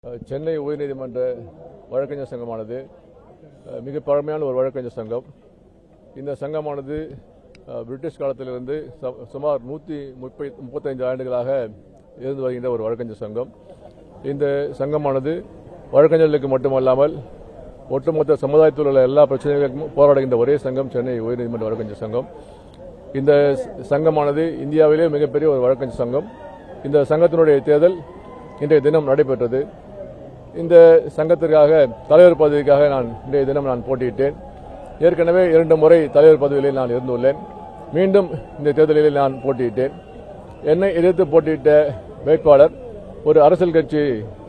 சென்னை உயர்நீதிமன்ற வழக்கறிஞர் சங்கமானது மிக பழமையான ஒரு வழக்கறிஞர் சங்கம். இந்த சங்கமானது பிரிட்டிஷ் காலத்திலிருந்து சுமார் 135 ஆண்டுகளாக இருந்து வருகின்ற ஒரு வழக்கறிஞர் சங்கம். இந்த சங்கமானது வழக்கறிஞர்களுக்கு மட்டுமல்லாமல் ஒட்டுமொத்த சமுதாயத்தில் உள்ள எல்லா பிரச்சனைகளுக்கும் போராடுகின்ற ஒரே சங்கம் சென்னை உயர்நீதிமன்ற வழக்கறிஞர் சங்கம். இந்த சங்கமானது இந்தியாவிலே மிகப்பெரிய ஒரு வழக்கறிஞர் சங்கம். இந்த சங்கத்தினுடைய தேர்தல் இன்றைய தினம் நடைபெற்றது. இந்த சங்கத்திற்காக தலைவர் பதவிக்காக இன்றைய தினம் போட்டியிட்டேன். ஏற்கனவே 2 முறை தலைவர் பதவியில் நான் இருந்துள்ளேன். மீண்டும் இந்த தேர்தலில் நான் போட்டியிட்டேன். என்னை எதிர்த்து போட்டியிட்ட வேட்பாளர் ஒரு அரசியல் கட்சி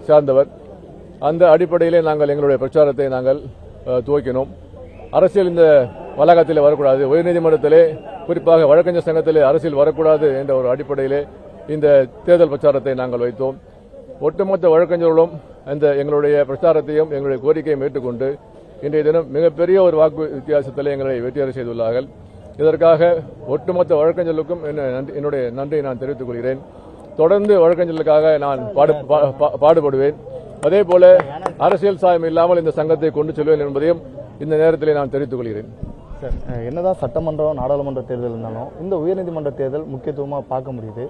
சார்ந்தவர். அந்த அடிப்படையிலே நாங்கள் எங்களுடைய பிரச்சாரத்தை துவக்கினோம். அரசியல் இந்த வளாகத்தில் வரக்கூடாது, உயர்நீதிமன்றத்திலே குறிப்பாக வழக்கறிஞர் சங்கத்திலே அரசியல் வரக்கூடாது என்ற ஒரு அடிப்படையிலே இந்த தேர்தல் பிரச்சாரத்தை நாங்கள் வைத்தோம். ஒட்டுமொத்த வழக்கறிஞர்களும் எங்களுடைய பிரச்சாரத்தையும் எங்களுடைய கோரிக்கையும் ஏற்றுக்கொண்டு இன்றைய தினம் மிகப்பெரிய ஒரு வாக்கு வித்தியாசத்தில் எங்களை வெற்றியடை செய்துள்ளார்கள். இதற்காக ஒட்டுமொத்த வழக்கறிஞர்களுக்கும் என்னுடைய நன்றியை நான் தெரிவித்துக் கொள்கிறேன். தொடர்ந்து வழக்கறிஞர்களுக்காக நான் பாடுபடுவேன். அதேபோல அரசியல் சாயம் இல்லாமல் இந்த சங்கத்தை கொண்டு செல்வேன் என்பதையும் இந்த நேரத்தில் நான் தெரிவித்துக் கொள்கிறேன். சார், என்னதான் சட்டமன்றம் நாடாளுமன்ற தேர்தல் இருந்தாலும் இந்த உயர்நீதிமன்ற தேர்தல் முக்கியத்துவமாக பார்க்க முடியுது.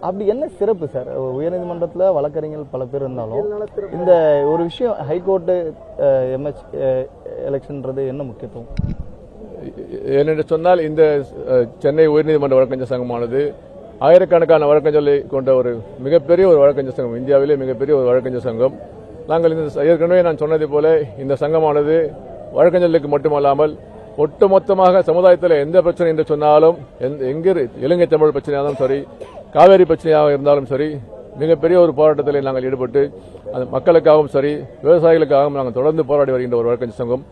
அப்படி என்ன சிறப்பு சார்? உயர்நீதிமன்றத்தில் வழக்கறிஞர்கள் பல பேர் இருந்தாலும் இந்த ஒரு விஷயம் ஹைகோர்ட்டு எம்ஹெச் எலெக்ஷன்றது என்ன முக்கியத்துவம் ஏனென்று சொன்னால், இந்த சென்னை உயர்நீதிமன்ற வழக்கறிஞர் சங்கமானது ஆயிரக்கணக்கான வழக்கறிஞர்களை கொண்ட ஒரு மிகப்பெரிய ஒரு வழக்கறிஞர் சங்கம், இந்தியாவிலே மிகப்பெரிய ஒரு வழக்கறிஞர் சங்கம். நாங்கள் ஏற்கனவே நான் சொன்னது போல இந்த சங்கமானது வழக்கறிஞர்களுக்கு மட்டுமல்லாமல் ஒட்டுமொத்தமாக சமுதாயத்தில் எந்த பிரச்சனை என்று சொன்னாலும், இலங்கை தமிழ் பிரச்சனையாலும் சரி, காவேரி பிரச்சனையாக இருந்தாலும் சரி, மிகப்பெரிய ஒரு போராட்டத்தில் நாங்கள் ஈடுபட்டு மக்களுக்காகவும் சரி, விவசாயிகளுக்காகவும் நாங்கள் தொடர்ந்து போராடி வருகின்ற ஒரு வழக்கறிஞர் சங்கம்.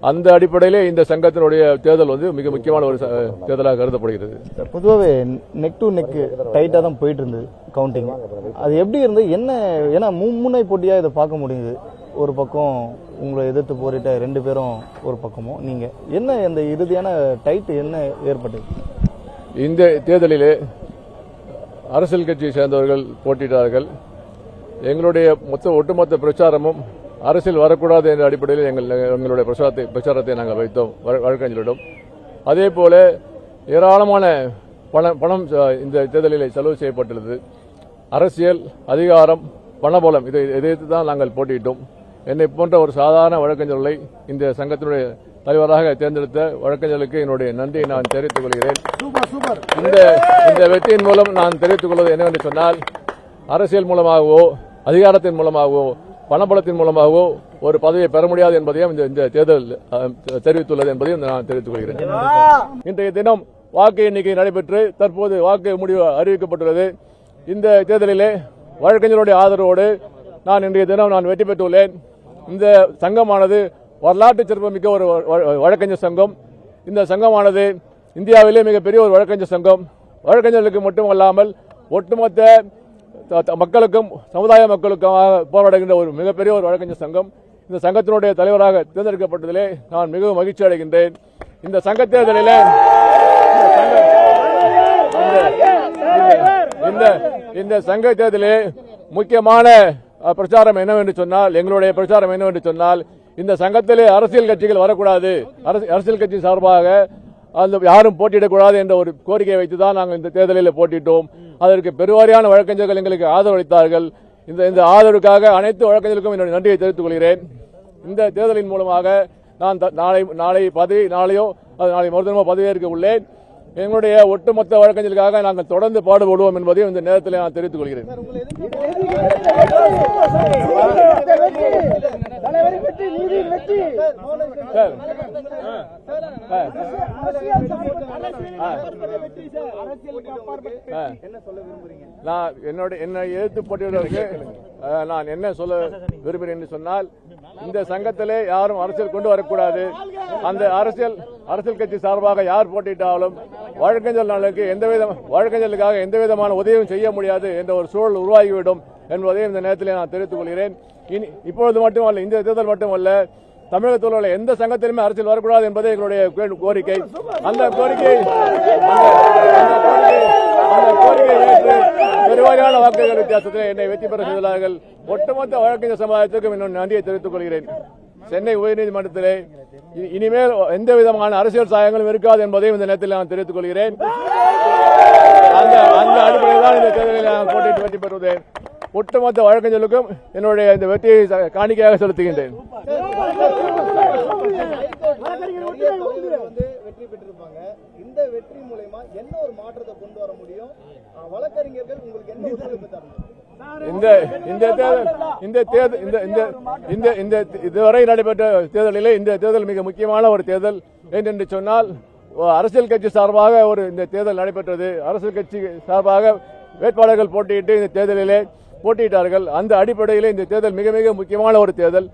அந்த அடிப்படையிலே இந்த சங்கத்தினுடைய தேர்தல் மிக முக்கியமான ஒரு தேர்தலாக கருதப்படுகிறது. பொதுவாகவே நெக் டு நெக் டைட்டாக தான் போயிட்டு இருந்தது கவுண்டிங். அது எப்படி இருந்தது? ஏன்னா மும்முனை போட்டியாக இதை பார்க்க முடியுது. ஒரு பக்கம் உங்களை எதிர்த்து போரிட்ட 2 பேரும் ஒரு பக்கமும் நீங்க என்ன இந்த இறுதியான டைட் என்ன ஏற்பட்டது? இந்த தேர்தலிலே அரசியல் கட்சியை சேர்ந்தவர்கள் போட்டியிட்டார்கள். எங்களுடைய ஒட்டுமொத்த பிரச்சாரமும் அரசியல் வரக்கூடாது என்ற அடிப்படையில் எங்களுடைய பிரச்சாரத்தை நாங்கள் வைத்தோம் வழக்கறிஞர்களிடம். அதே போல ஏராளமான பணம் இந்த தேர்தலில் செலவு செய்யப்பட்டுள்ளது. அரசியல், அதிகாரம், பணபலம் இதை எதிர்த்து தான் நாங்கள் போட்டியிட்டோம். என்னை போன்ற ஒரு சாதாரண வழக்கறிஞர்களை இந்த சங்கத்தினுடைய தலைவராக தேர்ந்தெடுத்த வழக்கறிஞர்களுக்கு என்னுடைய நன்றியை நான் தெரிவித்துக் கொள்கிறேன். இந்த வெற்றியின் மூலம் நான் தெரிவித்துக் கொள்வது என்னவென்று சொன்னால், அரசியல் மூலமாகவோ அதிகாரத்தின் மூலமாகவோ பணபலத்தின் மூலமாகவோ ஒரு பதவியை பெற முடியாது என்பதையும் இந்த தேர்தல் தெரிவித்துள்ளது என்பதையும் நான் தெரிவித்துக் கொள்கிறேன். இன்றைய தினம் வாக்கு எண்ணிக்கை நடைபெற்று தற்போது வாக்கு முடிவு அறிவிக்கப்பட்டுள்ளது. இந்த தேர்தலிலே வழக்கறிஞருடைய ஆதரவோடு இன்றைய தினம் வெற்றி பெற்றுள்ளேன். இந்த சங்கமானது வரலாற்று சிறப்புமிக்க ஒரு வழக்கறிஞர் சங்கம். இந்த சங்கமானது இந்தியாவிலே மிகப்பெரிய ஒரு வழக்கறிஞர் சங்கம். வழக்கறிஞர்களுக்கு மட்டுமல்லாமல் ஒட்டுமொத்த மக்களுக்கும் சமுதாய மக்களுக்காக போராடுகின்ற ஒரு மிகப்பெரிய ஒரு வழக்கறிஞர் சங்கம். இந்த சங்கத்தினுடைய தலைவராக தேர்ந்தெடுக்கப்பட்டதிலே நான் மிகவும் மகிழ்ச்சி அடைகின்றேன். இந்த சங்க தேர்தலிலே இந்த சங்க தேர்தலிலே முக்கியமான பிரச்சாரம் என்னவென்று சொன்னால், எங்களுடைய பிரச்சாரம் என்னவென்று சொன்னால், இந்த சங்கத்திலே அரசியல் கட்சிகள் வரக்கூடாது, அரசியல் கட்சி சார்பாக யாரும் போட்டியிடக்கூடாது என்ற ஒரு கோரிக்கையை வைத்துதான் நாங்கள் இந்த தேர்தலில் போட்டியிட்டோம். அதற்கு பெருவாரியான வழக்கறிஞர்கள் எங்களுக்கு ஆதரவு அளித்தார்கள். இந்த ஆதரவுக்காக அனைத்து வழக்கறிஞர்களுக்கும் என்னுடைய நன்றியை தெரிவித்துக் கொள்கிறேன். இந்த தேர்தலின் மூலமாக நான் நாளை மறுதினமோ பதவியேற்க உள்ளேன். எங்களுடைய ஒட்டுமொத்த வழக்கறிஞர்களுக்காக நாங்கள் தொடர்ந்து பாடுபடுவோம் என்பதையும் இந்த நேரத்தில் நான் தெரிவித்துக் கொள்கிறேன். என்னை எதிர்த்து போட்டியிடுவதற்கு நான் என்ன சொல்ல விரும்புகிறேன் என்று சொன்னால், இந்த சங்கத்திலே யாரும் அரசியல் கொண்டு வரக்கூடாது. அந்த அரசியல் கட்சி சார்பாக யார் போட்டியிட்டாலும் வழக்கறிஞர்களுக்காக எந்த விதமான உதவியும் செய்ய முடியாது என்ற ஒரு சூழல் உருவாகிவிடும் என்பதையும் இந்த நேரத்தில் நான் தெரிவித்துக் கொள்கிறேன். இப்பொழுது மட்டுமல்ல, இந்த தேர்தல் மட்டுமல்ல, தமிழகத்தில் உள்ள எந்த சங்கத்திலுமே அரசியல் வரக்கூடாது என்பதே எங்களுடைய கோரிக்கை. அந்த கோரிக்கை அந்த கோரிக்கையை ஏற்று பெருவாரியான வாக்குகள் வித்தியாசத்தில் என்னை வெற்றி பெற செய்துள்ளார்கள். ஒட்டுமொத்த வழக்கறிஞர் சமுதாயத்துக்கும் இன்னும் நன்றியை தெரிவித்துக் கொள்கிறேன். சென்னை உயர்நீதிமன்றத்திலே இனிமேல் எந்த விதமான அரசியல் சாயங்களும் இருக்காது என்பதையும் இந்த நேரத்தில் நான் தெரிவித்துக் கொள்கிறேன். அந்த அடிப்படையில் தான் இந்த தேர்தலில் நான் போட்டியிட்டு வெற்றி பெறுவதேன். ஒட்டுமொத்த வழக்கறிஞர்களுக்கும் என்னுடைய இந்த வெற்றியை காணிக்கையாக செலுத்துகின்றேன். வெற்றி பெற்றிருப்பாங்க. இந்த வெற்றி மூலமா என்ன ஒரு மாற்றத்தை கொண்டு வர முடியும்? வழக்கறிஞர்கள் உங்களுக்கு என்ன ஒத்துழைப்பு தரணும்? இதுவரை நடைபெற்ற தேர்தலிலே இந்த தேர்தல் மிக முக்கியமான ஒரு தேர்தல். ஏனென்று சொன்னால் அரசியல் கட்சி சார்பாக இந்த தேர்தல் நடைபெற்றது. அரசியல் கட்சி சார்பாக வேட்பாளர்கள் போட்டியிட்டு இந்த தேர்தலிலே போட்டியிட்டார்கள். அந்த அடிப்படையில் இந்த தேர்தல் மிக மிக முக்கியமான ஒரு தேர்தல்.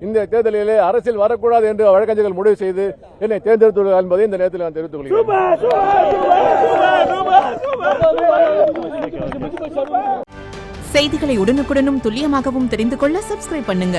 இந்த தேர்தலிலே அரசியல் வரக்கூடாது என்று வழக்கறிஞர்கள் முடிவு செய்து என்னை தேர்ந்தெடுத்துள்ளார்கள் என்பதை இந்த நேரத்தில் நான் தெரிவித்துக் கொள்கிறேன். செய்திகளை உடனுக்குடனும் துல்லியமாகவும் தெரிந்து கொள்ள சப்ஸ்கிரைப் பண்ணுங்க.